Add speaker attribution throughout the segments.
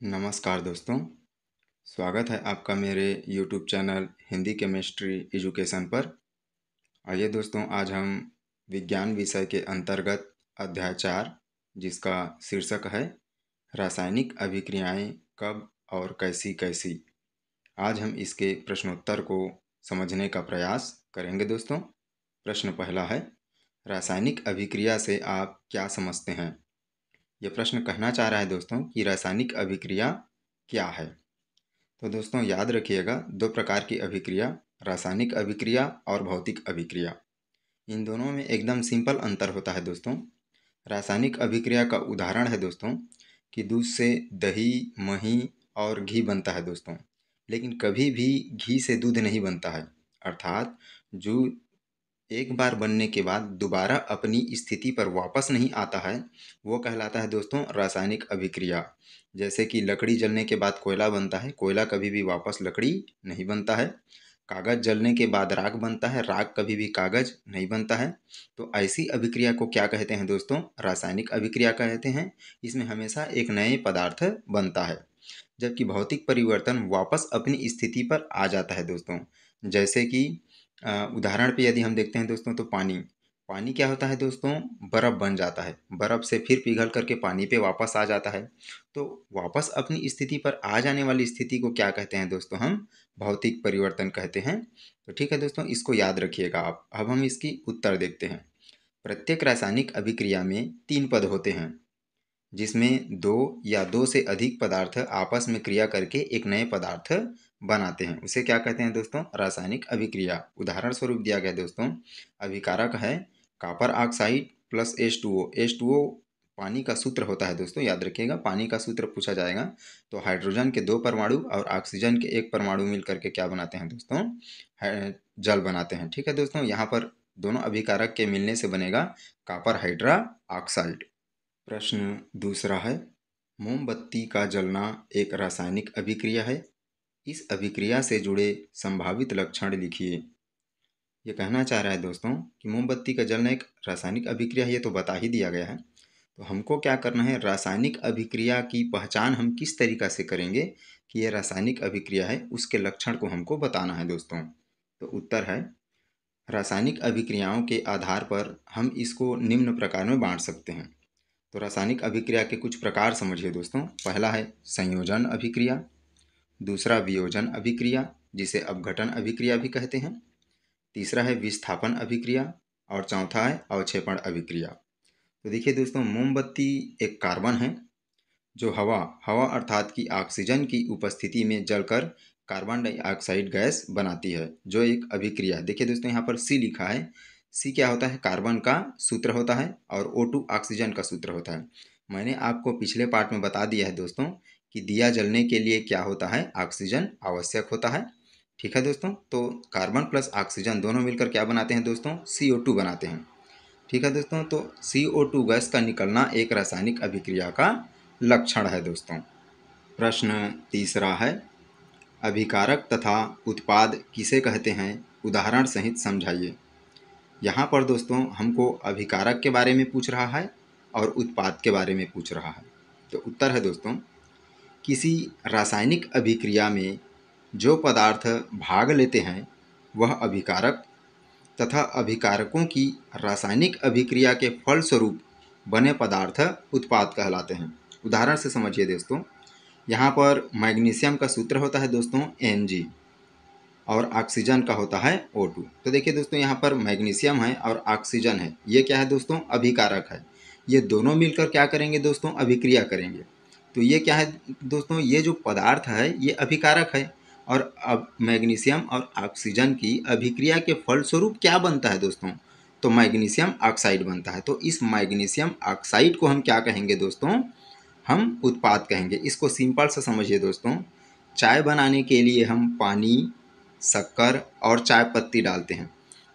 Speaker 1: नमस्कार दोस्तों, स्वागत है आपका मेरे YouTube channel Hindi chemistry education पर। आइए दोस्तों, आज हम विज्ञान विषय के अंतर्गत अध्याय 4 जिसका शीर्षक है रासायनिक अभिक्रियाएं कब और कैसी कैसी। आज हम इसके प्रश्नोत्तर को समझने का प्रयास करेंगे दोस्तों। प्रश्न पहला है, रासायनिक अभिक्रिया से आप क्या समझते हैं? यह प्रश्न कहना चाह रहा है दोस्तों कि रासायनिक अभिक्रिया क्या है। तो दोस्तों याद रखिएगा, दो प्रकार की अभिक्रिया, रासायनिक अभिक्रिया और भौतिक अभिक्रिया। इन दोनों में एकदम सिंपल अंतर होता है दोस्तों। रासायनिक अभिक्रिया का उदाहरण है दोस्तों कि दूध से दही, मही और घी बनता है दोस्तों, लेकिन कभी भी घी से दूध नहीं बनता है। अर्थात जो एक बार बनने के बाद दोबारा अपनी स्थिति पर वापस नहीं आता है, वो कहलाता है दोस्तों रासायनिक अभिक्रिया। जैसे कि लकड़ी जलने के बाद कोयला बनता है, कोयला कभी भी वापस लकड़ी नहीं बनता है। कागज जलने के बाद राख बनता है, राख कभी भी कागज नहीं बनता है। तो ऐसी अभिक्रिया को क्या कहते हैं दोस्तों? रासायनिक अभिक्रिया कहते हैं। इसमें हमेशा एक नए पदार्थ बनता है, जबकि भौतिक परिवर्तन वापस अपनी स्थिति पर आ जाता है दोस्तों। जैसे कि उदाहरण पे यदि हम देखते हैं दोस्तों, तो पानी पानी क्या होता है दोस्तों? बर्फ़ बन जाता है, बर्फ़ से फिर पिघल करके पानी पे वापस आ जाता है। तो वापस अपनी स्थिति पर आ जाने वाली स्थिति को क्या कहते हैं दोस्तों? हम भौतिक परिवर्तन कहते हैं। तो ठीक है दोस्तों, इसको याद रखिएगा आप। अब हम इसकी उत्तर देखते हैं। प्रत्येक रासायनिक अभिक्रिया में 3 पद होते हैं, जिसमें दो या दो से अधिक पदार्थ आपस में क्रिया करके एक नए पदार्थ बनाते हैं। उसे क्या कहते हैं दोस्तों? रासायनिक अभिक्रिया। उदाहरण स्वरूप दिया गया दोस्तों, अभिकारक है copper oxide plus H2O। H2O पानी का सूत्र होता है दोस्तों, याद रखिएगा। पानी का सूत्र पूछा जाएगा तो हाइड्रोजन के 2 परमाणु और ऑक्सीजन के 1 परमाणु मिल करके क्या बनाते हैं दोस्तों? जल बनाते हैं। ठीक है दोस्तों, यहाँ पर दोनों अभिकारक के मिलने से बनेगा कॉपर हाइड्रा ऑक्साइड। प्रश्न दूसरा है, मोमबत्ती का जलना एक रासायनिक अभिक्रिया है। इस अभिक्रिया से जुड़े संभावित लक्षण लिखिए। ये कहना चाह रहा है दोस्तों कि मोमबत्ती का जलना एक रासायनिक अभिक्रिया है, ये तो बता ही दिया गया है। तो हमको क्या करना है, रासायनिक अभिक्रिया की पहचान हम किस तरीक़ा से करेंगे कि ये रासायनिक अभिक्रिया है, उसके लक्षण को हमको बताना है दोस्तों। तो उत्तर है, रासायनिक अभिक्रियाओं के आधार पर हम इसको निम्न प्रकार में बांट सकते हैं। तो रासायनिक अभिक्रिया के कुछ प्रकार समझिए दोस्तों। पहला है संयोजन अभिक्रिया, दूसरा वियोजन अभिक्रिया जिसे अपघटन अभिक्रिया भी कहते हैं, तीसरा है विस्थापन अभिक्रिया और चौथा है अवक्षेपण अभिक्रिया। तो देखिए दोस्तों, मोमबत्ती एक कार्बन है जो हवा हवा अर्थात कि ऑक्सीजन की उपस्थिति में जलकर कार्बन डाइऑक्साइड गैस बनाती है, जो एक अभिक्रिया है। देखिए दोस्तों, यहाँ पर सी लिखा है। सी क्या होता है? कार्बन का सूत्र होता है और O2 ऑक्सीजन का सूत्र होता है। मैंने आपको पिछले पार्ट में बता दिया है दोस्तों कि दिया जलने के लिए क्या होता है? ऑक्सीजन आवश्यक होता है। ठीक है दोस्तों, तो कार्बन प्लस ऑक्सीजन दोनों मिलकर क्या बनाते हैं दोस्तों? CO2 बनाते हैं। ठीक है दोस्तों, तो CO2 गैस का निकलना एक रासायनिक अभिक्रिया का लक्षण है दोस्तों। प्रश्न तीसरा है, अभिकारक तथा उत्पाद किसे कहते हैं? उदाहरण सहित समझाइए। यहाँ पर दोस्तों हमको अभिकारक के बारे में पूछ रहा है और उत्पाद के बारे में पूछ रहा है। तो उत्तर है दोस्तों, किसी रासायनिक अभिक्रिया में जो पदार्थ भाग लेते हैं वह अभिकारक तथा अभिकारकों की रासायनिक अभिक्रिया के फलस्वरूप बने पदार्थ उत्पाद कहलाते हैं। उदाहरण से समझिए दोस्तों, यहाँ पर मैग्नीशियम का सूत्र होता है दोस्तों Mg और ऑक्सीजन का होता है O2। तो देखिए दोस्तों, यहाँ पर मैग्नीशियम है और ऑक्सीजन है, ये क्या है दोस्तों? अभिकारक है। ये दोनों मिलकर क्या करेंगे दोस्तों? अभिक्रिया करेंगे। तो ये क्या है दोस्तों? ये जो पदार्थ है ये अभिकारक है और अब मैग्नीशियम और ऑक्सीजन की अभिक्रिया के फलस्वरूप क्या बनता है दोस्तों? तो मैग्नीशियम ऑक्साइड बनता है। तो इस मैग्नीशियम ऑक्साइड को हम क्या कहेंगे दोस्तों? हम उत्पाद कहेंगे। इसको सिंपल से समझिए दोस्तों, चाय बनाने के लिए हम पानी, शक्कर और चाय पत्ती डालते हैं।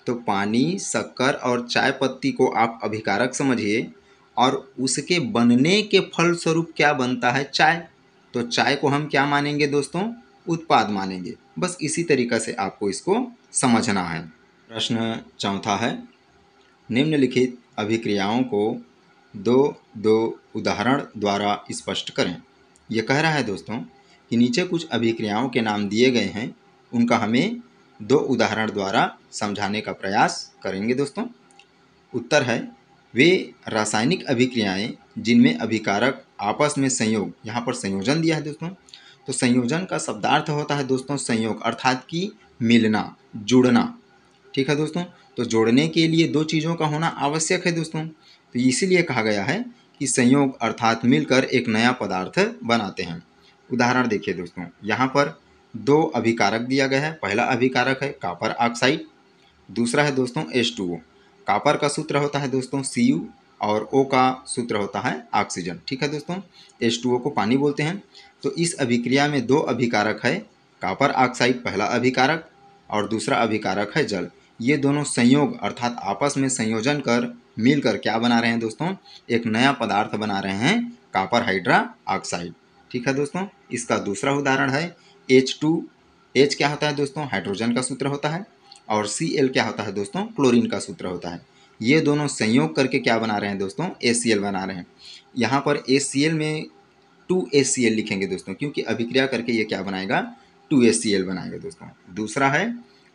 Speaker 1: तो पानी, शक्कर और चाय पत्ती को आप अभिकारक समझिए और उसके बनने के फलस्वरूप क्या बनता है? चाय। तो चाय को हम क्या मानेंगे दोस्तों? उत्पाद मानेंगे। बस इसी तरीक़ा से आपको इसको समझना है। प्रश्न चौथा है, निम्नलिखित अभिक्रियाओं को दो उदाहरण द्वारा स्पष्ट करें। ये कह रहा है दोस्तों कि नीचे कुछ अभिक्रियाओं के नाम दिए गए हैं, उनका हमें 2 उदाहरण द्वारा समझाने का प्रयास करेंगे दोस्तों। उत्तर है वे रासायनिक अभिक्रियाएं जिनमें अभिकारक आपस में संयोग, यहाँ पर संयोजन दिया है दोस्तों। तो संयोजन का शब्दार्थ होता है दोस्तों संयोग, अर्थात कि मिलना, जुड़ना। ठीक है दोस्तों, तो जोड़ने के लिए 2 चीज़ों का होना आवश्यक है दोस्तों। तो इसीलिए कहा गया है कि संयोग अर्थात मिलकर एक नया पदार्थ बनाते हैं। उदाहरण देखिए दोस्तों, यहाँ पर 2 अभिकारक दिया गया है। पहला अभिकारक है कॉपर ऑक्साइड, दूसरा है दोस्तों H2O। कॉपर का सूत्र होता है दोस्तों Cu और O का सूत्र होता है ऑक्सीजन। ठीक है दोस्तों, H2O को पानी बोलते हैं। तो इस अभिक्रिया में 2 अभिकारक है, कॉपर ऑक्साइड पहला अभिकारक और दूसरा अभिकारक है जल। ये दोनों संयोग अर्थात आपस में संयोजन कर मिलकर क्या बना रहे हैं दोस्तों, एक नया पदार्थ बना रहे हैं, कॉपर हाइड्रा ऑक्साइड। ठीक है दोस्तों, इसका दूसरा उदाहरण है H2। H क्या होता है दोस्तों, हाइड्रोजन का सूत्र होता है, और Cl क्या होता है दोस्तों, क्लोरीन का सूत्र होता है। ये दोनों संयोग करके क्या बना रहे हैं दोस्तों, ACl बना रहे हैं। यहाँ पर ACl में 2HCl लिखेंगे दोस्तों, क्योंकि अभिक्रिया करके ये क्या बनाएगा, 2HCl बनाएगा दोस्तों। दूसरा है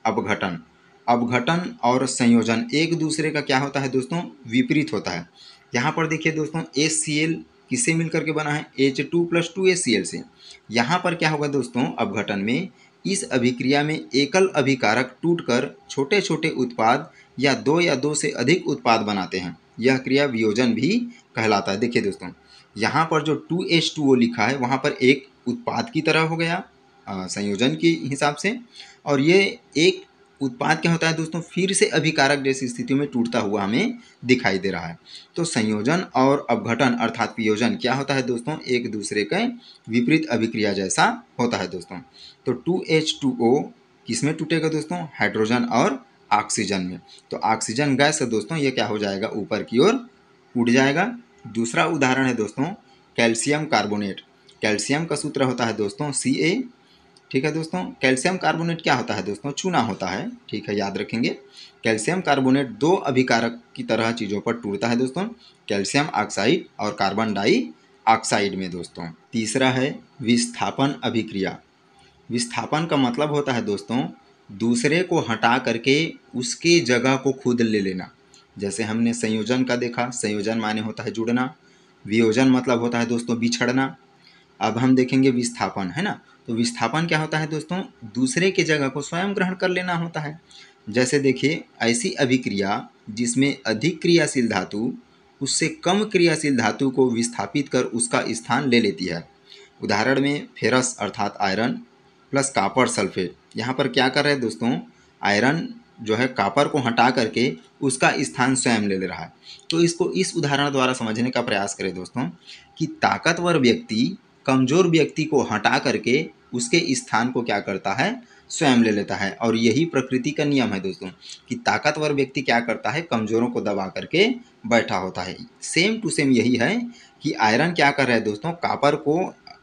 Speaker 1: अपघटन। अपघटन और संयोजन एक दूसरे का क्या होता है दोस्तों, विपरीत होता है। यहाँ पर देखिए दोस्तों HCl किससे मिलकर के बना है, H2 + 2HCl से। यहाँ पर क्या होगा दोस्तों, अपघटन में इस अभिक्रिया में एकल अभिकारक टूटकर छोटे छोटे उत्पाद या 2 या 2 से अधिक उत्पाद बनाते हैं। यह क्रिया वियोजन भी कहलाता है। देखिए दोस्तों, यहाँ पर जो 2H2O लिखा है वहाँ पर एक उत्पाद की तरह हो गया संयोजन के हिसाब से, और ये एक उत्पाद क्या होता है दोस्तों, फिर से अभिकारक जैसी स्थिति में टूटता हुआ हमें दिखाई दे रहा है। तो संयोजन और अपघटन अर्थात वियोजन क्या होता है दोस्तों, एक दूसरे के विपरीत अभिक्रिया जैसा होता है दोस्तों। तो 2H2O किस में टूटेगा दोस्तों, हाइड्रोजन और ऑक्सीजन में। तो ऑक्सीजन गैस है दोस्तों, ये क्या हो जाएगा, ऊपर की ओर उड़ जाएगा। दूसरा उदाहरण है दोस्तों कैल्शियम कार्बोनेट। कैल्शियम का सूत्र होता है दोस्तों Ca। ठीक है दोस्तों, कैल्शियम कार्बोनेट क्या होता है दोस्तों, चूना होता है। ठीक है, याद रखेंगे। कैल्शियम कार्बोनेट 2 अभिकारक की तरह चीज़ों पर टूटता है दोस्तों, कैल्शियम ऑक्साइड और कार्बन डाइऑक्साइड में दोस्तों। तीसरा है विस्थापन अभिक्रिया। विस्थापन का मतलब होता है दोस्तों दूसरे को हटा करके उसके जगह को खुद ले लेना। जैसे हमने संयोजन का देखा, संयोजन माने होता है जुड़ना, वियोजन मतलब होता है दोस्तों बिछड़ना। अब हम देखेंगे विस्थापन, है ना। तो विस्थापन क्या होता है दोस्तों, दूसरे के जगह को स्वयं ग्रहण कर लेना होता है। जैसे देखिए ऐसी अभिक्रिया जिसमें अधिक क्रियाशील धातु उससे कम क्रियाशील धातु को विस्थापित कर उसका स्थान ले लेती है। उदाहरण में फेरस अर्थात आयरन प्लस कॉपर सल्फेट। यहाँ पर क्या कर रहे हैं दोस्तों, आयरन जो है कॉपर को हटा करके उसका स्थान स्वयं ले ले रहा है। तो इसको इस उदाहरण द्वारा समझने का प्रयास करें दोस्तों कि ताकतवर व्यक्ति कमज़ोर व्यक्ति को हटा करके उसके स्थान को क्या करता है, स्वयं ले लेता है। और यही प्रकृति का नियम है दोस्तों कि ताकतवर व्यक्ति क्या करता है, कमज़ोरों को दबा करके बैठा होता है। सेम टू सेम यही है कि आयरन क्या कर रहा है दोस्तों,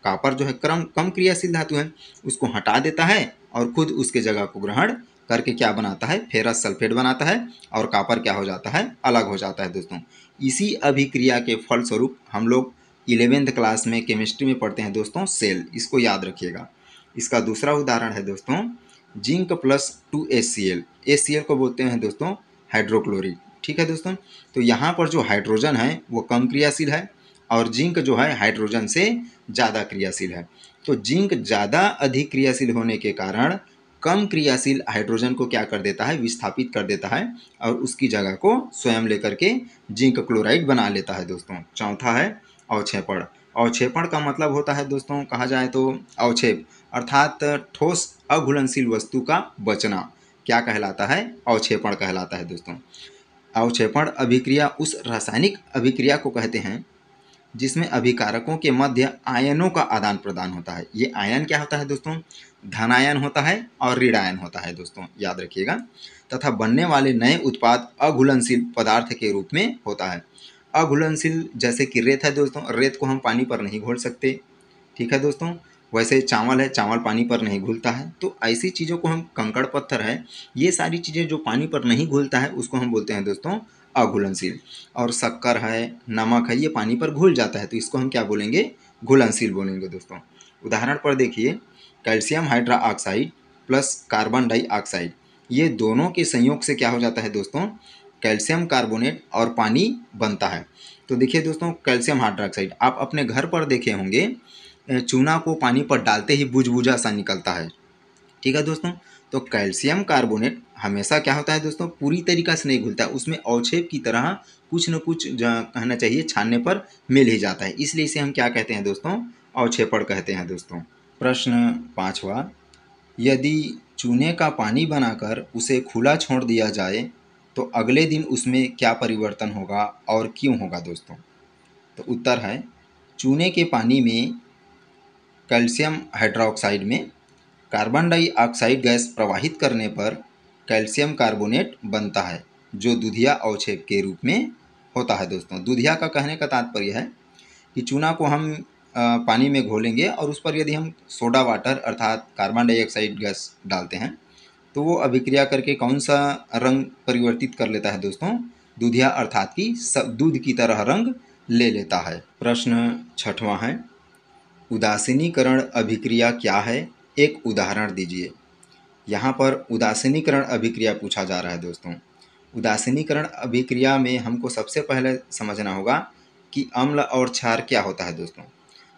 Speaker 1: कॉपर जो है कम क्रियाशील धातु है उसको हटा देता है और खुद उसके जगह को ग्रहण करके क्या बनाता है, फेरस सल्फेट बनाता है, और कॉपर क्या हो जाता है, अलग हो जाता है दोस्तों। इसी अभिक्रिया के फलस्वरूप हम लोग 11th क्लास में केमिस्ट्री में पढ़ते हैं दोस्तों सेल, इसको याद रखिएगा। इसका दूसरा उदाहरण है दोस्तों जिंक + 2HCl। HCl को बोलते हैं दोस्तों हाइड्रोक्लोरिक। ठीक है दोस्तों, तो यहाँ पर जो हाइड्रोजन है वो कम क्रियाशील है और जिंक जो है हाइड्रोजन से ज़्यादा क्रियाशील है। तो जिंक ज़्यादा अधिक क्रियाशील होने के कारण कम क्रियाशील हाइड्रोजन को क्या कर देता है, विस्थापित कर देता है और उसकी जगह को स्वयं लेकर के जिंक क्लोराइड बना लेता है दोस्तों। चौथा है अवक्षेपण। अवक्षेपण का मतलब होता है दोस्तों, कहा जाए तो अवक्षेप अर्थात ठोस अघुलनशील वस्तु का बचना क्या कहलाता है, अवक्षेपण कहलाता है दोस्तों। अवक्षेपण अभिक्रिया उस रासायनिक अभिक्रिया को कहते हैं जिसमें अभिकारकों के मध्य आयनों का आदान प्रदान होता है। ये आयन क्या होता है दोस्तों, धनायन होता है और ऋण आयन होता है दोस्तों, याद रखिएगा। तथा बनने वाले नए उत्पाद अघुलनशील पदार्थ के रूप में होता है। अघुलनशील जैसे कि रेत है दोस्तों, रेत को हम पानी पर नहीं घोल सकते। ठीक है दोस्तों, वैसे चावल है, चावल पानी पर नहीं घुलता है। तो ऐसी चीज़ों को हम, कंकड़ पत्थर है, ये सारी चीज़ें जो पानी पर नहीं घुलता है उसको हम बोलते हैं दोस्तों अघुलनशील। और शक्कर है, नमक है, ये पानी पर घुल जाता है तो इसको हम क्या बोलेंगे, घुलनशील बोलेंगे दोस्तों। उदाहरण पर देखिए, calcium hydroxide plus carbon dioxide, ये दोनों के संयोग से क्या हो जाता है दोस्तों, कैल्शियम कार्बोनेट और पानी बनता है। तो देखिए दोस्तों, कैल्शियम हाइड्रोक्साइड आप अपने घर पर देखे होंगे, चूना को पानी पर डालते ही बुझबुझा सा निकलता है, ठीक है दोस्तों। तो कैल्शियम कार्बोनेट हमेशा क्या होता है दोस्तों, पूरी तरीक़ा से नहीं घुलता है, उसमें अवक्षेप की तरह कुछ न कुछ कहना चाहिए छानने पर मिल ही जाता है, इसलिए इसे हम क्या कहते हैं दोस्तों, अवक्षेपण कहते हैं दोस्तों। प्रश्न 5वां, यदि चूने का पानी बनाकर उसे खुला छोड़ दिया जाए तो अगले दिन उसमें क्या परिवर्तन होगा और क्यों होगा दोस्तों। तो उत्तर है, चूने के पानी में कैल्शियम हाइड्रोक्साइड में कार्बन डाइऑक्साइड गैस प्रवाहित करने पर कैल्शियम कार्बोनेट बनता है, जो दूधिया अवक्षेप के रूप में होता है दोस्तों। दूधिया का कहने का तात्पर्य है कि चूना को हम पानी में घोलेंगे और उस पर यदि हम सोडा वाटर अर्थात कार्बन डाइऑक्साइड गैस डालते हैं तो वो अभिक्रिया करके कौन सा रंग परिवर्तित कर लेता है दोस्तों, दूधिया अर्थात कि दूध की तरह रंग ले लेता है। प्रश्न 6वां है, उदासीनीकरण अभिक्रिया क्या है, एक उदाहरण दीजिए। यहाँ पर उदासीनीकरण अभिक्रिया पूछा जा रहा है दोस्तों। उदासीनीकरण अभिक्रिया में हमको सबसे पहले समझना होगा कि अम्ल और क्षार क्या होता है दोस्तों।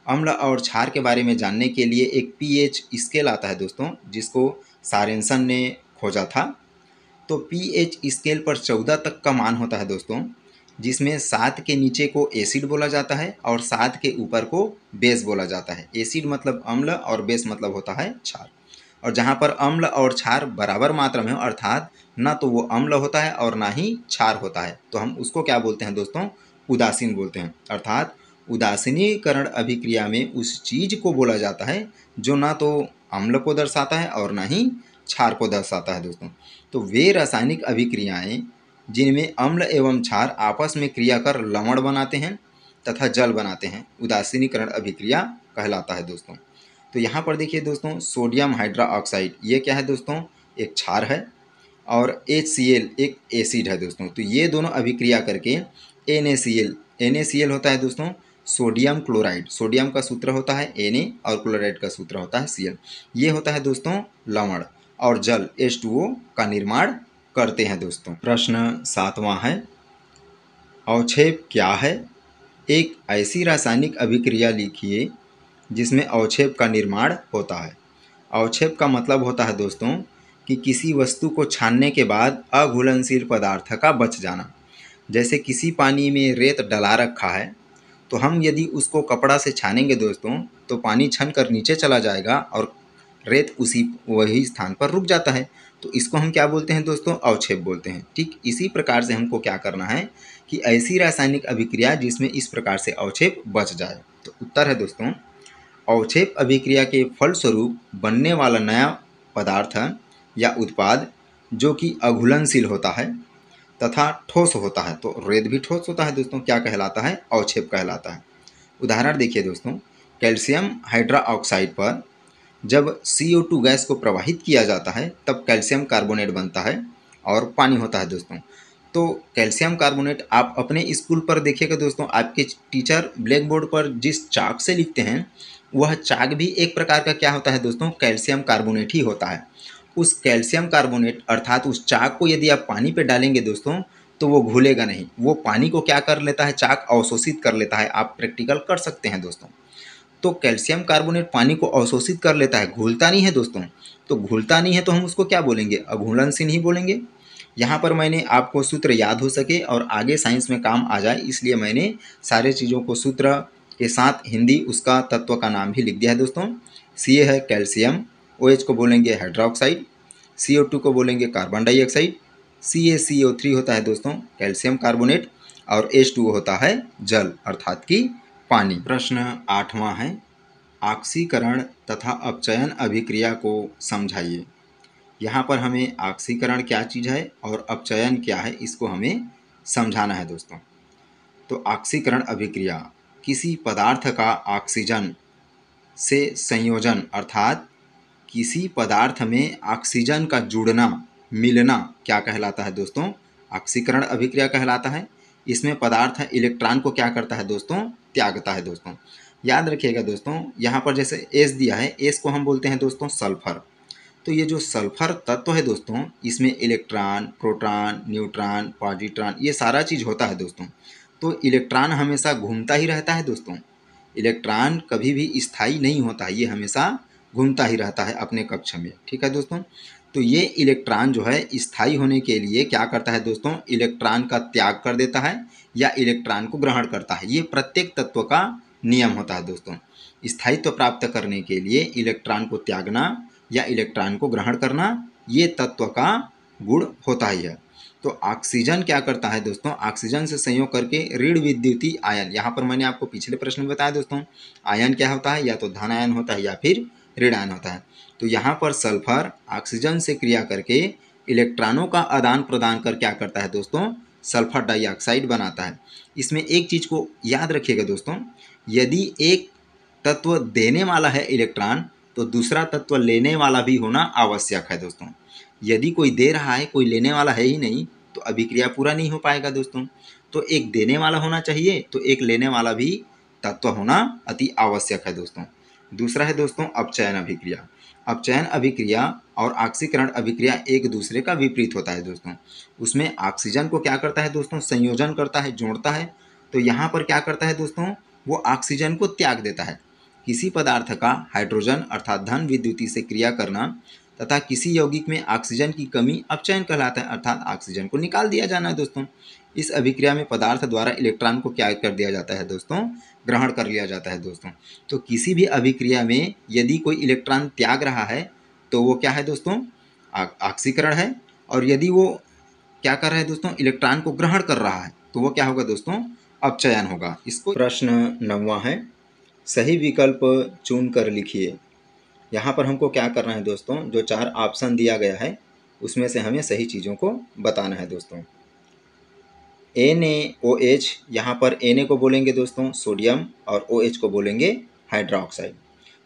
Speaker 1: अम्ल और क्षार के बारे में जानने के लिए एक पीएच स्केल आता है दोस्तों, जिसको सारेंसन ने खोजा था। तो पीएच स्केल पर 14 तक का मान होता है दोस्तों, जिसमें 7 के नीचे को एसिड बोला जाता है और 7 के ऊपर को बेस बोला जाता है। एसिड मतलब अम्ल और बेस मतलब होता है क्षार। और जहाँ पर अम्ल और क्षार बराबर मात्रा में हो, अर्थात ना तो वो अम्ल होता है और ना ही क्षार होता है, तो हम उसको क्या बोलते हैं दोस्तों, उदासीन बोलते हैं। अर्थात उदासीनीकरण अभिक्रिया में उस चीज को बोला जाता है जो ना तो अम्ल को दर्शाता है और ना ही क्षार को दर्शाता है दोस्तों। तो वे रासायनिक अभिक्रियाएं जिनमें अम्ल एवं क्षार आपस में क्रिया कर लवण बनाते हैं तथा जल बनाते हैं, उदासीनीकरण अभिक्रिया कहलाता है दोस्तों। तो यहाँ पर देखिए दोस्तों, सोडियम हाइड्रोक्साइड ये क्या है दोस्तों, एक क्षार है और HCl एक एसिड है दोस्तों। तो ये दोनों अभिक्रिया करके NaCl होता है दोस्तों सोडियम क्लोराइड। सोडियम का सूत्र होता है Na और क्लोराइड का सूत्र होता है Cl। ये होता है दोस्तों लवण और जल H2O का निर्माण करते हैं दोस्तों। प्रश्न 7वां है, अवक्षेप क्या है, एक ऐसी रासायनिक अभिक्रिया लिखिए जिसमें अवक्षेप का निर्माण होता है। अवक्षेप का मतलब होता है दोस्तों कि किसी वस्तु को छानने के बाद अघुलनशील पदार्थ का बच जाना। जैसे किसी पानी में रेत डला रखा है, तो हम यदि उसको कपड़ा से छानेंगे दोस्तों तो पानी छन कर नीचे चला जाएगा और रेत वही स्थान पर रुक जाता है। तो इसको हम क्या बोलते हैं दोस्तों, अवक्षेप बोलते हैं। ठीक इसी प्रकार से हमको क्या करना है कि ऐसी रासायनिक अभिक्रिया जिसमें इस प्रकार से अवक्षेप बच जाए। तो उत्तर है दोस्तों, अवक्षेप अभिक्रिया के फलस्वरूप बनने वाला नया पदार्थ या उत्पाद जो कि अघुलनशील होता है तथा ठोस होता है। तो रेत भी ठोस होता है दोस्तों, क्या कहलाता है, अवक्षेप कहलाता है। उदाहरण देखिए दोस्तों, कैल्शियम हाइड्रोक्साइड पर जब CO2 गैस को प्रवाहित किया जाता है तब कैल्शियम कार्बोनेट बनता है और पानी होता है दोस्तों। तो कैल्शियम कार्बोनेट आप अपने स्कूल पर देखिएगा दोस्तों, आपके टीचर ब्लैक बोर्ड पर जिस चाक से लिखते हैं वह चाक भी एक प्रकार का क्या होता है दोस्तों, कैल्शियम कार्बोनेट ही होता है। उस कैल्शियम कार्बोनेट अर्थात उस चाक को यदि आप पानी पे डालेंगे दोस्तों तो वो घुलेगा नहीं, वो पानी को क्या कर लेता है, चाक अवशोषित कर लेता है। आप प्रैक्टिकल कर सकते हैं दोस्तों। तो कैल्शियम कार्बोनेट पानी को अवशोषित कर लेता है, घुलता नहीं है दोस्तों। तो घुलता नहीं है तो हम उसको क्या बोलेंगे, अघुलनशील ही बोलेंगे। यहाँ पर मैंने आपको सूत्र याद हो सके और आगे साइंस में काम आ जाए, इसलिए मैंने सारे चीज़ों को सूत्र के साथ हिंदी उसका तत्व का नाम भी लिख दिया है दोस्तों। Ca है कैल्शियम, OH को बोलेंगे हाइड्रोक्साइड, CO2 को बोलेंगे कार्बन डाइऑक्साइड, CaCO3 होता है दोस्तों कैल्शियम कार्बोनेट और H2O होता है जल अर्थात कि पानी। प्रश्न 8वां है, ऑक्सीकरण तथा अपचयन अभिक्रिया को समझाइए। यहाँ पर हमें ऑक्सीकरण क्या चीज़ है और अपचयन क्या है, इसको हमें समझाना है दोस्तों। तो ऑक्सीकरण अभिक्रिया किसी पदार्थ का ऑक्सीजन से संयोजन अर्थात किसी पदार्थ में ऑक्सीजन का जुड़ना मिलना क्या कहलाता है दोस्तों, ऑक्सीकरण अभिक्रिया कहलाता है। इसमें पदार्थ इलेक्ट्रॉन को क्या करता है दोस्तों, त्यागता है दोस्तों। याद रखिएगा दोस्तों, यहाँ पर जैसे एस दिया है, एस को हम बोलते हैं दोस्तों सल्फर। तो ये जो सल्फर तत्व है दोस्तों, इसमें इलेक्ट्रॉन, प्रोटॉन, न्यूट्रॉन, पॉजिट्रॉन, ये सारा चीज़ होता है दोस्तों। तो इलेक्ट्रॉन हमेशा घूमता ही रहता है दोस्तों। इलेक्ट्रॉन कभी भी स्थायी नहीं होता है, ये हमेशा घूमता ही रहता है अपने कक्ष में। ठीक है दोस्तों। तो ये इलेक्ट्रॉन जो है स्थायी होने के लिए क्या करता है दोस्तों, इलेक्ट्रॉन का त्याग कर देता है या इलेक्ट्रॉन को ग्रहण करता है। ये प्रत्येक तत्व का नियम होता है दोस्तों। स्थायित्व प्राप्त करने के लिए इलेक्ट्रॉन को त्यागना या इलेक्ट्रॉन को ग्रहण करना, ये तत्व का गुण होता ही है। तो ऑक्सीजन क्या करता है दोस्तों, ऑक्सीजन से संयोग करके ऋण विद्युतीय आयन, यहाँ पर मैंने आपको पिछले प्रश्न में बताया दोस्तों, आयन क्या होता है, या तो धन आयन होता है या फिर ऋण आयन होता है। तो यहाँ पर सल्फर ऑक्सीजन से क्रिया करके इलेक्ट्रॉनों का आदान प्रदान कर क्या करता है दोस्तों, सल्फर डाइऑक्साइड बनाता है। इसमें एक चीज़ को याद रखिएगा दोस्तों, यदि एक तत्व देने वाला है इलेक्ट्रॉन, तो दूसरा तत्व लेने वाला भी होना आवश्यक है दोस्तों। यदि कोई दे रहा है, कोई लेने वाला है ही नहीं, तो अभिक्रिया पूरा नहीं हो पाएगा दोस्तों। तो एक देने वाला होना चाहिए, तो एक लेने वाला भी तत्व होना अति आवश्यक है दोस्तों। दूसरा है दोस्तों अपचयन अभिक्रिया। अपचयन अभिक्रिया और ऑक्सीकरण अभिक्रिया एक दूसरे का विपरीत होता है दोस्तों। उसमें ऑक्सीजन को क्या करता है दोस्तों, संयोजन करता है, जोड़ता है। तो यहाँ पर क्या करता है दोस्तों, वो ऑक्सीजन को त्याग देता है। किसी पदार्थ का हाइड्रोजन अर्थात धन विद्युती से क्रिया करना तथा किसी यौगिक में ऑक्सीजन की कमी अपचयन कहलाता है, अर्थात ऑक्सीजन को निकाल दिया जाना है दोस्तों। इस अभिक्रिया में पदार्थ द्वारा इलेक्ट्रॉन को क्या कर दिया जाता है दोस्तों, ग्रहण कर लिया जाता है दोस्तों। तो किसी भी अभिक्रिया में यदि कोई इलेक्ट्रॉन त्याग रहा है तो वो क्या है दोस्तों, ऑक्सीकरण है। और यदि वो क्या कर रहा है दोस्तों, इलेक्ट्रॉन को ग्रहण कर रहा है, तो वो क्या होगा दोस्तों, अपचयन होगा। इसको प्रश्न 9वां है, सही विकल्प चुन कर लिखिए। यहाँ पर हमको क्या करना है दोस्तों, जो 4 ऑप्शन दिया गया है उसमें से हमें सही चीज़ों को बताना है दोस्तों। NaOH, यहाँ पर Na को बोलेंगे दोस्तों सोडियम और OH को बोलेंगे hydroxide.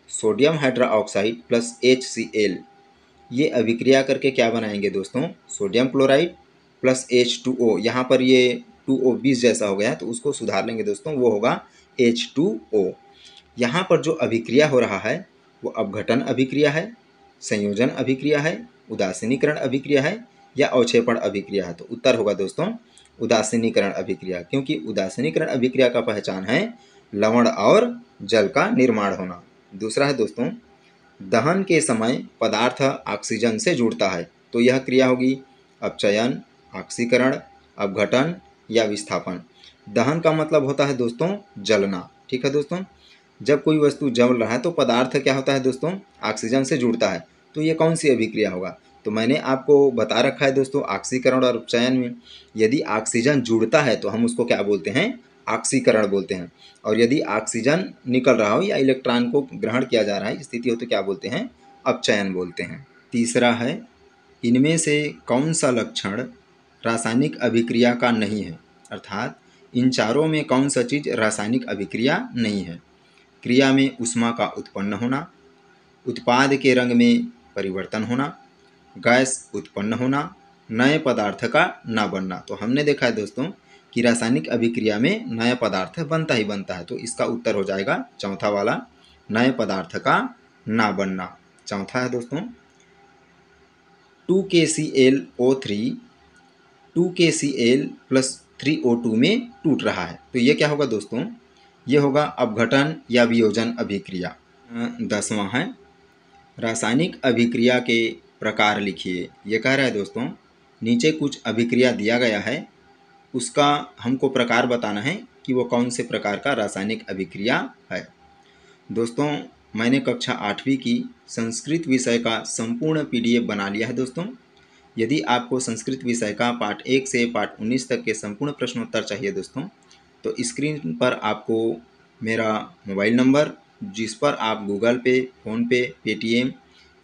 Speaker 1: Sodium hydroxide plus HCl, ये अभिक्रिया करके क्या बनाएंगे दोस्तों, सोडियम क्लोराइड प्लस H2O। यहाँ पर ये 2O 20 जैसा हो गया है, तो उसको सुधार लेंगे दोस्तों, वो होगा H2O। यहाँ पर जो अभिक्रिया हो रहा है वो अपघटन अभिक्रिया है, संयोजन अभिक्रिया है, उदासीनीकरण अभिक्रिया है या अवक्षेपण अभिक्रिया है। तो उत्तर होगा दोस्तों उदासीनीकरण अभिक्रिया, क्योंकि उदासीनीकरण अभिक्रिया का पहचान है लवण और जल का निर्माण होना। दूसरा है दोस्तों, दहन के समय पदार्थ ऑक्सीजन से जुड़ता है, तो यह क्रिया होगी अपचयन, ऑक्सीकरण, अपघटन या विस्थापन। दहन का मतलब होता है दोस्तों जलना। ठीक है दोस्तों, जब कोई वस्तु जल रहा है तो पदार्थ क्या होता है दोस्तों, ऑक्सीजन से जुड़ता है। तो ये कौन सी अभिक्रिया होगा, तो मैंने आपको बता रखा है दोस्तों, ऑक्सीकरण और अपचयन में यदि ऑक्सीजन जुड़ता है तो हम उसको क्या बोलते हैं, ऑक्सीकरण बोलते हैं। और यदि ऑक्सीजन निकल रहा हो या इलेक्ट्रॉन को ग्रहण किया जा रहा है स्थिति हो तो क्या बोलते हैं, अपचयन बोलते हैं। तीसरा है, इनमें से कौन सा लक्षण रासायनिक अभिक्रिया का नहीं है, अर्थात इन चारों में कौन सा चीज़ रासायनिक अभिक्रिया नहीं है। क्रिया में ऊष्मा का उत्पन्न होना, उत्पाद के रंग में परिवर्तन होना, गैस उत्पन्न होना, नए पदार्थ का न बनना। तो हमने देखा है दोस्तों कि रासायनिक अभिक्रिया में नया पदार्थ बनता ही बनता है, तो इसका उत्तर हो जाएगा चौथा वाला, नए पदार्थ का ना बनना। चौथा है दोस्तों 2KClO3 2KCl प्लस 3O2 में टूट रहा है, तो ये क्या होगा दोस्तों, ये होगा अपघटन या वियोजन अभिक्रिया। 10वां है, रासायनिक अभिक्रिया के प्रकार लिखिए। ये कह रहा है दोस्तों, नीचे कुछ अभिक्रिया दिया गया है, उसका हमको प्रकार बताना है कि वो कौन से प्रकार का रासायनिक अभिक्रिया है। दोस्तों मैंने कक्षा 8वीं की संस्कृत विषय का संपूर्ण PDF बना लिया है दोस्तों। यदि आपको संस्कृत विषय का पाठ 1 से पाठ 19 तक के संपूर्ण प्रश्नोत्तर चाहिए दोस्तों, तो स्क्रीन पर आपको मेरा मोबाइल नंबर, जिस पर आप गूगल पे, फ़ोनपे, पेटीएम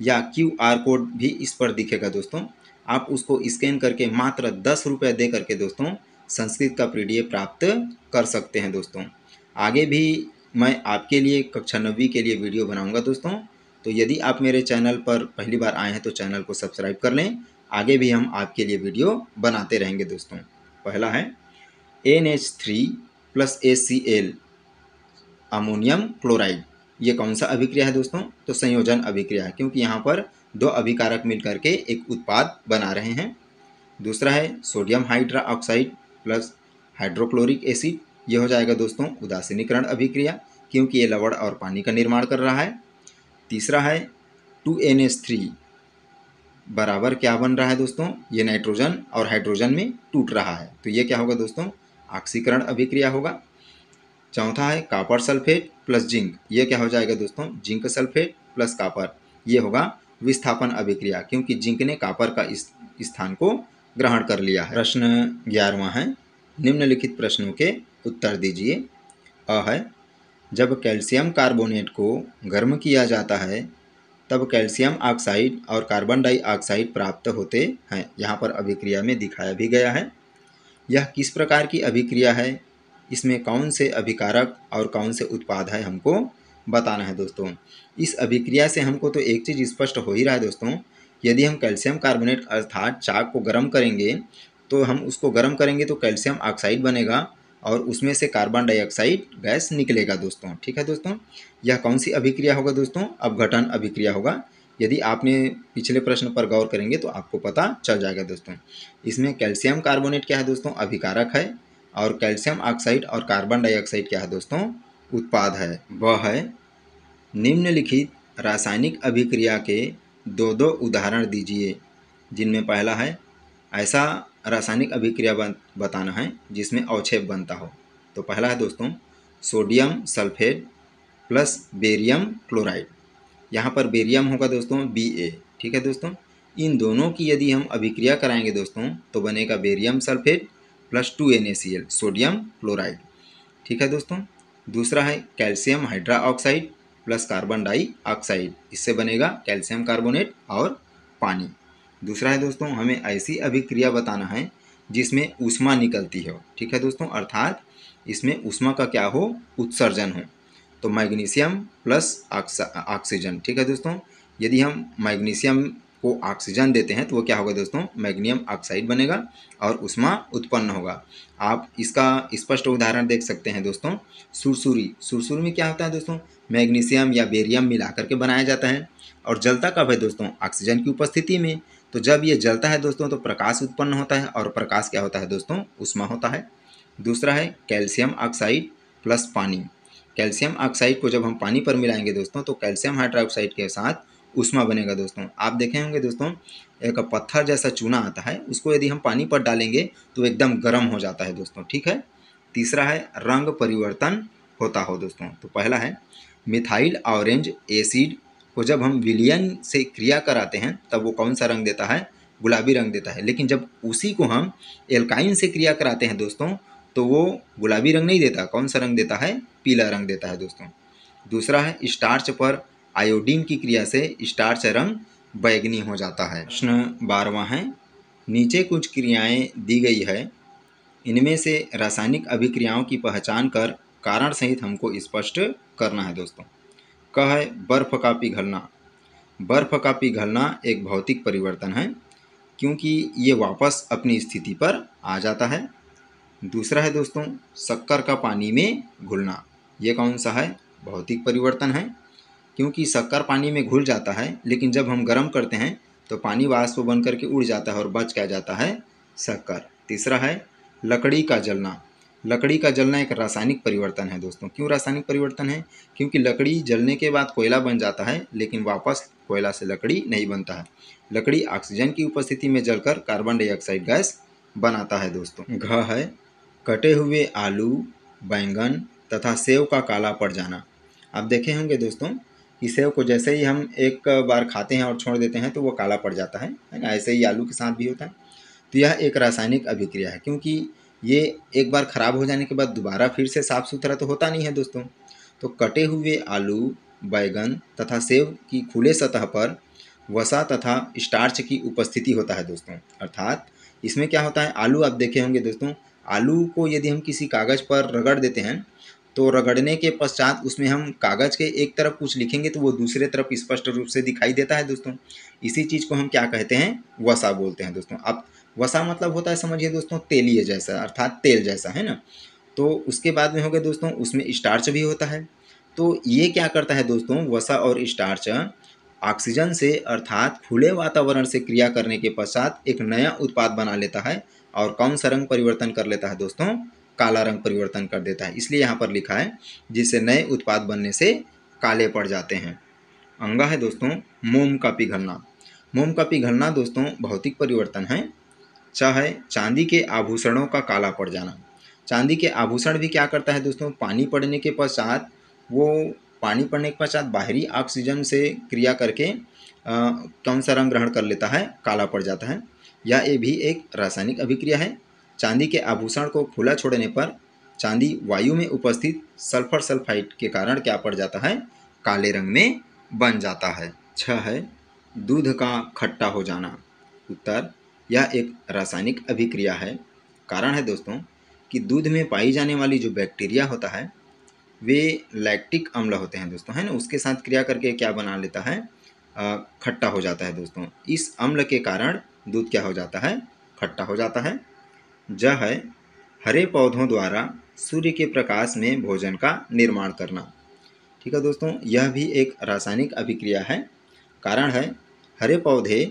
Speaker 1: या QR कोड भी इस पर दिखेगा दोस्तों, आप उसको स्कैन करके मात्र 10 रुपये दे करके दोस्तों संस्कृत का PDF प्राप्त कर सकते हैं दोस्तों। आगे भी मैं आपके लिए कक्षा 9वीं के लिए वीडियो बनाऊंगा दोस्तों, तो यदि आप मेरे चैनल पर पहली बार आए हैं तो चैनल को सब्सक्राइब कर लें, आगे भी हम आपके लिए वीडियो बनाते रहेंगे दोस्तों। पहला है NH3 plus HCl ammonium chloride. ये कौन सा अभिक्रिया है दोस्तों? तो संयोजन अभिक्रिया है, क्योंकि यहाँ पर दो अभिकारक मिलकर के एक उत्पाद बना रहे हैं। दूसरा है sodium hydra oxide plus hydrochloric acid. ये हो जाएगा दोस्तों उदासीनीकरण अभिक्रिया, क्योंकि ये लवण और पानी का निर्माण कर रहा है। तीसरा है 2NH3 बराबर क्या बन रहा है दोस्तों? ये नाइट्रोजन और हाइड्रोजन में टूट रहा है, तो ये क्या होगा दोस्तों? ऑक्सीकरण अभिक्रिया होगा। चौथा है कॉपर सल्फेट प्लस जिंक। ये क्या हो जाएगा दोस्तों? Zinc sulphate plus copper. ये होगा विस्थापन अभिक्रिया, क्योंकि जिंक ने कॉपर का इस स्थान को ग्रहण कर लिया है। प्रश्न 11वां है, निम्नलिखित प्रश्नों के उत्तर दीजिए। अ है, जब कैल्शियम कार्बोनेट को गर्म किया जाता है तब कैल्शियम ऑक्साइड और कार्बन डाइऑक्साइड प्राप्त होते हैं। यहाँ पर अभिक्रिया में दिखाया भी गया है। यह किस प्रकार की अभिक्रिया है? इसमें कौन से अभिकारक और कौन से उत्पाद है, हमको बताना है दोस्तों। इस अभिक्रिया से हमको तो एक चीज़ स्पष्ट हो ही रहा है दोस्तों, यदि हम कैल्शियम कार्बोनेट अर्थात चाक को गर्म करेंगे तो हम उसको गर्म करेंगे तो कैल्शियम ऑक्साइड बनेगा और उसमें से कार्बन डाइऑक्साइड गैस निकलेगा दोस्तों। ठीक है दोस्तों, यह कौन सी अभिक्रिया होगा दोस्तों? अपघटन अभिक्रिया होगा। यदि आपने पिछले प्रश्न पर गौर करेंगे तो आपको पता चल जाएगा दोस्तों। इसमें कैल्शियम कार्बोनेट क्या है दोस्तों? अभिकारक है, और कैल्शियम ऑक्साइड और कार्बन डाइऑक्साइड क्या है दोस्तों? उत्पाद है। वह है, निम्नलिखित रासायनिक अभिक्रिया के दो दो उदाहरण दीजिए, जिनमें पहला है ऐसा रासायनिक अभिक्रिया बताना है जिसमें अवक्षेप बनता हो। तो पहला है दोस्तों sodium sulphate plus barium chloride. यहाँ पर बेरियम होगा दोस्तों Ba। ठीक है दोस्तों, इन दोनों की यदि हम अभिक्रिया कराएंगे दोस्तों तो बनेगा barium sulphate plus 2NaCl sodium chloride. ठीक है दोस्तों, दूसरा है calcium hydra oxide plus carbon dioxide. इससे बनेगा कैल्शियम कार्बोनेट और पानी। दूसरा है दोस्तों हमें ऐसी अभिक्रिया बताना है जिसमें ऊष्मा निकलती हो। ठीक है दोस्तों, अर्थात इसमें ऊष्मा का क्या हो? उत्सर्जन हो। तो मैग्नीशियम प्लस ऑक्सीजन। ठीक है दोस्तों, यदि हम मैग्नीशियम को ऑक्सीजन देते हैं तो वो क्या होगा दोस्तों? मैग्नीशियम ऑक्साइड बनेगा और ऊष्मा उत्पन्न होगा। आप इसका स्पष्ट उदाहरण देख सकते हैं दोस्तों, सुरसुरी। सुरसुरी में क्या होता है दोस्तों? मैग्नीशियम या बेरियम मिला करके बनाया जाता है, और जलता कब है दोस्तों? ऑक्सीजन की उपस्थिति में। तो जब ये जलता है दोस्तों तो प्रकाश उत्पन्न होता है, और प्रकाश क्या होता है दोस्तों? ऊष्मा होता है। दूसरा है कैल्शियम ऑक्साइड प्लस पानी। कैल्शियम ऑक्साइड को जब हम पानी पर मिलाएंगे दोस्तों तो कैल्शियम हाइड्रोक्साइड के साथ ऊष्मा बनेगा दोस्तों। आप देखे होंगे दोस्तों, एक पत्थर जैसा चूना आता है, उसको यदि हम पानी पर डालेंगे तो एकदम गर्म हो जाता है दोस्तों। ठीक है, तीसरा है रंग परिवर्तन होता हो दोस्तों। तो पहला है मिथाइल ऑरेंज एसिड को जब हम विलयन से क्रिया कराते हैं तब वो कौन सा रंग देता है? गुलाबी रंग देता है। लेकिन जब उसी को हम एल्काइन से क्रिया कराते हैं दोस्तों तो वो गुलाबी रंग नहीं देता। कौन सा रंग देता है? पीला रंग देता है दोस्तों। दूसरा है स्टार्च पर आयोडीन की क्रिया से स्टार्च रंग बैंगनी हो जाता है। प्रश्न 12वां है, नीचे कुछ क्रियाएं दी गई है, इनमें से रासायनिक अभिक्रियाओं की पहचान कर कारण सहित हमको स्पष्ट करना है दोस्तों। क है बर्फ का पिघलना। बर्फ का पिघलना एक भौतिक परिवर्तन है, क्योंकि ये वापस अपनी स्थिति पर आ जाता है। दूसरा है दोस्तों शक्कर का पानी में घुलना। ये कौन सा है? भौतिक परिवर्तन है, क्योंकि शक्कर पानी में घुल जाता है, लेकिन जब हम गर्म करते हैं तो पानी वाष्प बन करके उड़ जाता है और बच क्या जाता है? शक्कर। तीसरा है लकड़ी का जलना। लकड़ी का जलना एक रासायनिक परिवर्तन है दोस्तों। क्यों रासायनिक परिवर्तन है? क्योंकि लकड़ी जलने के बाद कोयला बन जाता है, लेकिन वापस कोयला से लकड़ी नहीं बनता है। लकड़ी ऑक्सीजन की उपस्थिति में जलकर कार्बन डाइऑक्साइड गैस बनाता है दोस्तों। घ है कटे हुए आलू, बैंगन तथा सेव का काला पड़ जाना। आप देखे होंगे दोस्तों कि सेव को जैसे ही हम एक बार खाते हैं और छोड़ देते हैं तो वो काला पड़ जाता है ना? ऐसे ही आलू के साथ भी होता है। तो यह एक रासायनिक अभिक्रिया है, क्योंकि ये एक बार ख़राब हो जाने के बाद दोबारा फिर से साफ़ सुथरा तो होता नहीं है दोस्तों। तो कटे हुए आलू, बैगन तथा सेव की खुले सतह पर वसा तथा स्टार्च की उपस्थिति होता है दोस्तों। अर्थात इसमें क्या होता है? आलू आप देखे होंगे दोस्तों, आलू को यदि हम किसी कागज़ पर रगड़ देते हैं तो रगड़ने के पश्चात उसमें हम कागज़ के एक तरफ कुछ लिखेंगे तो वो दूसरे तरफ स्पष्ट रूप से दिखाई देता है दोस्तों। इसी चीज़ को हम क्या कहते हैं? वसा बोलते हैं दोस्तों। अब वसा मतलब होता है, समझिए दोस्तों, तेलीय जैसा, अर्थात तेल जैसा, है ना। तो उसके बाद में हो गया दोस्तों उसमें स्टार्च भी होता है। तो ये क्या करता है दोस्तों, वसा और स्टार्च ऑक्सीजन से अर्थात खुले वातावरण से क्रिया करने के पश्चात एक नया उत्पाद बना लेता है और कौन सा रंग परिवर्तन कर लेता है दोस्तों, काला रंग परिवर्तन कर देता है। इसलिए यहाँ पर लिखा है जिससे नए उत्पाद बनने से काले पड़ जाते हैं। अंगा है दोस्तों मोम का पिघलना। मोम का पिघलना दोस्तों भौतिक परिवर्तन है। च है चांदी के आभूषणों का काला पड़ जाना। चांदी के आभूषण भी क्या करता है दोस्तों, पानी पड़ने के पश्चात बाहरी ऑक्सीजन से क्रिया करके कौन सा रंग ग्रहण कर लेता है, काला पड़ जाता है। ये भी एक रासायनिक अभिक्रिया है। चांदी के आभूषण को खुला छोड़ने पर चांदी वायु में उपस्थित सल्फर सल्फाइड के कारण क्या पड़ जाता है, काले रंग में बन जाता है। 6 है दूध का खट्टा हो जाना। उत्तर यह एक रासायनिक अभिक्रिया है। कारण है दोस्तों कि दूध में पाई जाने वाली जो बैक्टीरिया होता है वे लैक्टिक अम्ल होते हैं दोस्तों, है ना, उसके साथ क्रिया करके क्या बना लेता है, खट्टा हो जाता है दोस्तों। इस अम्ल के कारण दूध क्या हो जाता है, खट्टा हो जाता है। ज है हरे पौधों द्वारा सूर्य के प्रकाश में भोजन का निर्माण करना। ठीक है दोस्तों, यह भी एक रासायनिक अभिक्रिया है। कारण है हरे पौधे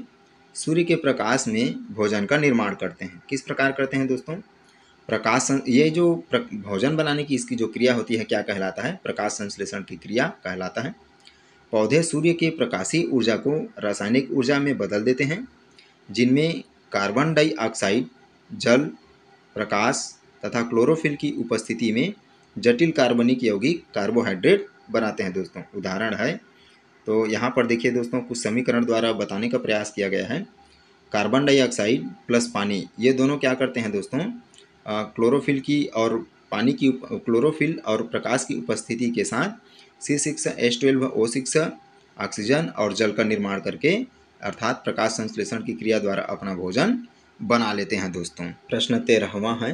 Speaker 1: सूर्य के प्रकाश में भोजन का निर्माण करते हैं। किस प्रकार करते हैं दोस्तों, ये जो भोजन बनाने की इसकी जो क्रिया होती है क्या कहलाता है, प्रकाश संश्लेषण की क्रिया कहलाता है। पौधे सूर्य के प्रकाशीय ऊर्जा को रासायनिक ऊर्जा में बदल देते हैं, जिनमें कार्बन डाइऑक्साइड, जल, प्रकाश तथा क्लोरोफिल की उपस्थिति में जटिल कार्बनिक यौगिक कार्बोहाइड्रेट बनाते हैं दोस्तों। उदाहरण है तो यहाँ पर देखिए दोस्तों, कुछ समीकरण द्वारा बताने का प्रयास किया गया है। कार्बन डाइऑक्साइड प्लस पानी, ये दोनों क्या करते हैं दोस्तों, क्लोरोफिल और प्रकाश की उपस्थिति के साथ C6H12O6 ऑक्सीजन और जल का निर्माण करके अर्थात प्रकाश संश्लेषण की क्रिया द्वारा अपना भोजन बना लेते हैं दोस्तों। प्रश्न 13वां है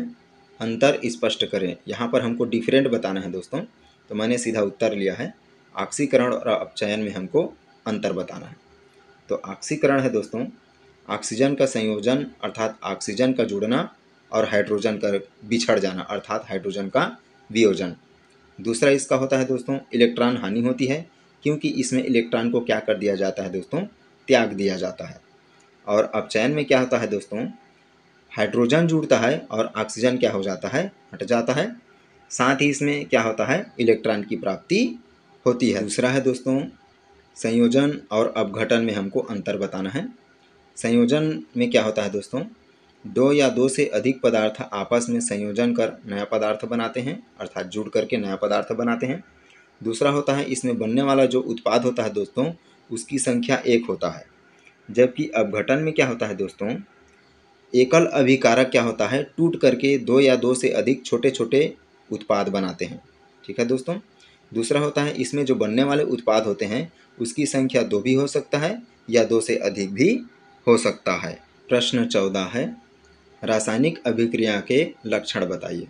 Speaker 1: अंतर स्पष्ट करें। यहाँ पर हमको डिफरेंट बताना है दोस्तों, तो मैंने सीधा उत्तर लिया है ऑक्सीकरण और अपचयन में हमको अंतर बताना है। तो ऑक्सीकरण है दोस्तों ऑक्सीजन का संयोजन अर्थात ऑक्सीजन का जुड़ना और हाइड्रोजन का बिछड़ जाना अर्थात हाइड्रोजन का वियोजन। दूसरा इसका होता है दोस्तों इलेक्ट्रॉन हानि होती है, क्योंकि इसमें इलेक्ट्रॉन को क्या कर दिया जाता है दोस्तों, त्याग दिया जाता है। और अपचयन में क्या होता है दोस्तों, हाइड्रोजन जुड़ता है और ऑक्सीजन क्या हो जाता है, हट जाता है। साथ ही इसमें क्या होता है, इलेक्ट्रॉन की प्राप्ति होती है। दूसरा है दोस्तों संयोजन और अपघटन में हमको अंतर बताना है। संयोजन में क्या होता है दोस्तों, दो या दो से अधिक पदार्थ आपस में संयोजन कर नया पदार्थ बनाते हैं अर्थात जुड़ करके नया पदार्थ बनाते हैं। दूसरा होता है इसमें बनने वाला जो उत्पाद होता है दोस्तों उसकी संख्या 1 होता है। जबकि अपघटन में क्या होता है दोस्तों, एकल अभिकारक क्या होता है, टूट करके दो या दो से अधिक छोटे छोटे उत्पाद बनाते हैं। ठीक है दोस्तों। दूसरा होता है इसमें जो बनने वाले उत्पाद होते हैं उसकी संख्या 2 भी हो सकता है या 2 से अधिक भी हो सकता है। प्रश्न 14 है रासायनिक अभिक्रिया के लक्षण बताइए।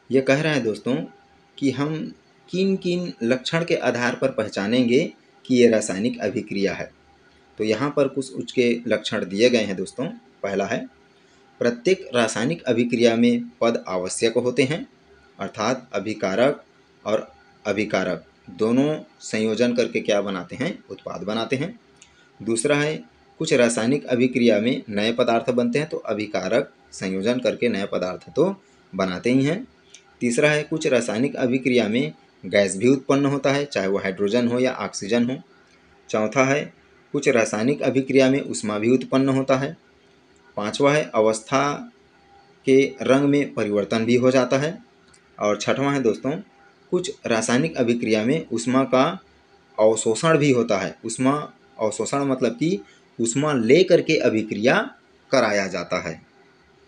Speaker 1: यह कह रहा है दोस्तों कि हम किन किन लक्षण के आधार पर पहचानेंगे कि ये रासायनिक अभिक्रिया है। तो यहाँ पर कुछ उसके लक्षण दिए गए हैं दोस्तों। पहला है प्रत्येक रासायनिक अभिक्रिया में पद आवश्यक होते हैं अर्थात अभिकारक और अभिकारक दोनों संयोजन करके क्या बनाते हैं, उत्पाद बनाते हैं। दूसरा है कुछ रासायनिक अभिक्रिया में नए पदार्थ बनते हैं तो अभिकारक संयोजन करके नए पदार्थ तो बनाते ही हैं। तीसरा है कुछ रासायनिक अभिक्रिया में गैस भी उत्पन्न होता है चाहे वो हाइड्रोजन हो या ऑक्सीजन हो। चौथा है कुछ रासायनिक अभिक्रिया में ऊष्मा भी उत्पन्न होता है। पांचवा है अवस्था के रंग में परिवर्तन भी हो जाता है। और छठवां है दोस्तों कुछ रासायनिक अभिक्रिया में ऊष्मा का अवशोषण भी होता है। ऊष्मा अवशोषण मतलब कि ऊष्मा ले करके अभिक्रिया कराया जाता है।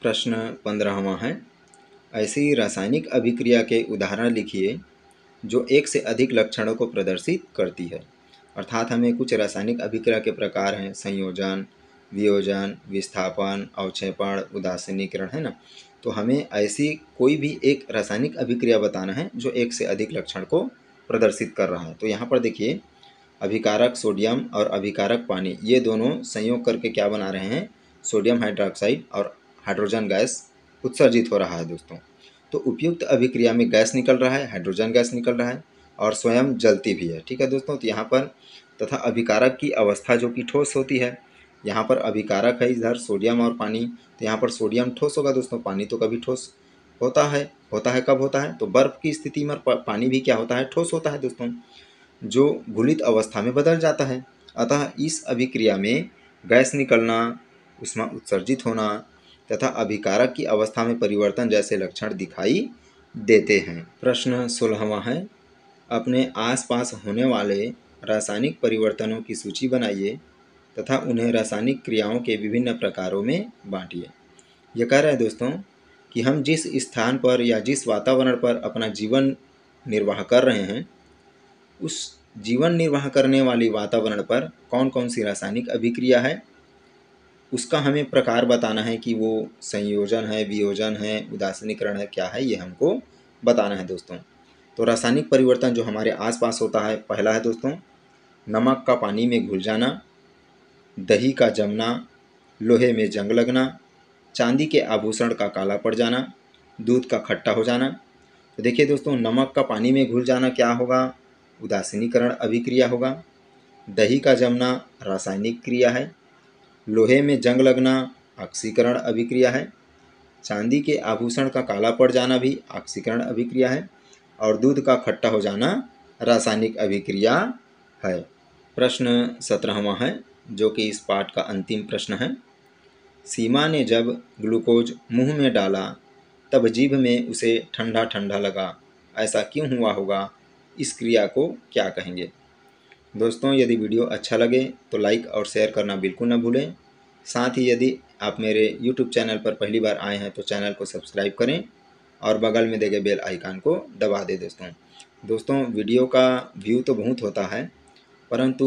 Speaker 1: प्रश्न 15वां है ऐसी रासायनिक अभिक्रिया के उदाहरण लिखिए जो एक से अधिक लक्षणों को प्रदर्शित करती है। अर्थात हमें कुछ रासायनिक अभिक्रिया के प्रकार हैं संयोजन, वियोजन, विस्थापन, अवक्षेपण, उदासीनीकरण, है ना। तो हमें ऐसी कोई भी एक रासायनिक अभिक्रिया बताना है जो एक से अधिक लक्षण को प्रदर्शित कर रहा है। तो यहाँ पर देखिए अभिकारक सोडियम और अभिकारक पानी ये दोनों संयोग करके क्या बना रहे हैं, सोडियम हाइड्रोक्साइड और हाइड्रोजन गैस उत्सर्जित हो रहा है दोस्तों। तो उपयुक्त अभिक्रिया में गैस निकल रहा है, हाइड्रोजन गैस निकल रहा है। और स्वयं जलती भी है। ठीक है दोस्तों, तो यहाँ पर तथा अभिकारक की अवस्था जो कि ठोस होती है। यहाँ पर अभिकारक है इधर सोडियम और पानी, तो यहाँ पर सोडियम ठोस होगा दोस्तों, पानी तो कभी ठोस होता है कब होता है, तो बर्फ की स्थिति में पानी भी क्या होता है, ठोस होता है दोस्तों, जो घुलित अवस्था में बदल जाता है। अतः इस अभिक्रिया में गैस निकलना, ऊष्मा उत्सर्जित होना तथा अभिकारक की अवस्था में परिवर्तन जैसे लक्षण दिखाई देते हैं। प्रश्न 16वां है, अपने आसपास होने वाले रासायनिक परिवर्तनों की सूची बनाइए तथा उन्हें रासायनिक क्रियाओं के विभिन्न प्रकारों में बांटिए। यह कह रहे हैं दोस्तों कि हम जिस स्थान पर या जिस वातावरण पर अपना जीवन निर्वाह कर रहे हैं, उस जीवन निर्वाह करने वाली वातावरण पर कौन कौन सी रासायनिक अभिक्रिया है, उसका हमें प्रकार बताना है कि वो संयोजन है, वियोजन है, उदासीनीकरण है, क्या है, ये हमको बताना है दोस्तों। तो रासायनिक परिवर्तन जो हमारे आसपास होता है, पहला है दोस्तों नमक का पानी में घुल जाना, दही का जमना, लोहे में जंग लगना, चांदी के आभूषण का काला पड़ जाना, दूध का खट्टा हो जाना। तो देखिए दोस्तों, नमक का पानी में घुल जाना क्या होगा, उदासीनीकरण अभिक्रिया होगा। दही का जमना रासायनिक क्रिया है। लोहे में जंग लगना ऑक्सीकरण अभिक्रिया है। चांदी के आभूषण का काला पड़ जाना भी ऑक्सीकरण अभिक्रिया है। और दूध का खट्टा हो जाना रासायनिक अभिक्रिया है। प्रश्न 17वां है, जो कि इस पाठ का अंतिम प्रश्न है। सीमा ने जब ग्लूकोज मुंह में डाला तब जीभ में उसे ठंडा ठंडा लगा, ऐसा क्यों हुआ होगा, इस क्रिया को क्या कहेंगे। दोस्तों, यदि वीडियो अच्छा लगे तो लाइक और शेयर करना बिल्कुल ना भूलें। साथ ही यदि आप मेरे YouTube चैनल पर पहली बार आए हैं तो चैनल को सब्सक्राइब करें और बगल में देखे बेल आइकन को दबा दें। दोस्तों वीडियो का व्यू तो बहुत होता है, परंतु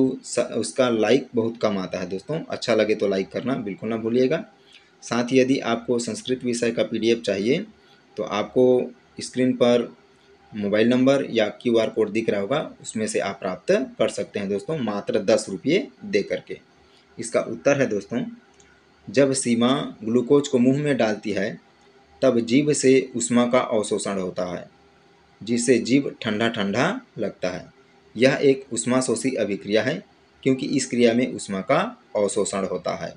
Speaker 1: उसका लाइक बहुत कम आता है। दोस्तों, अच्छा लगे तो लाइक करना बिल्कुल ना भूलिएगा। साथ ही यदि आपको संस्कृत विषय का PDF चाहिए तो आपको स्क्रीन पर मोबाइल नंबर या QR कोड दिख रहा होगा, उसमें से आप प्राप्त कर सकते हैं दोस्तों, मात्र 10 रुपये दे करके। इसका उत्तर है दोस्तों, जब सीमा ग्लूकोज को मुंह में डालती है तब जीभ से ऊष्मा का अवशोषण होता है, जिससे जीभ ठंडा ठंडा लगता है। यह एक ऊष्माशोषी अभिक्रिया है, क्योंकि इस क्रिया में ऊष्मा का अवशोषण होता है।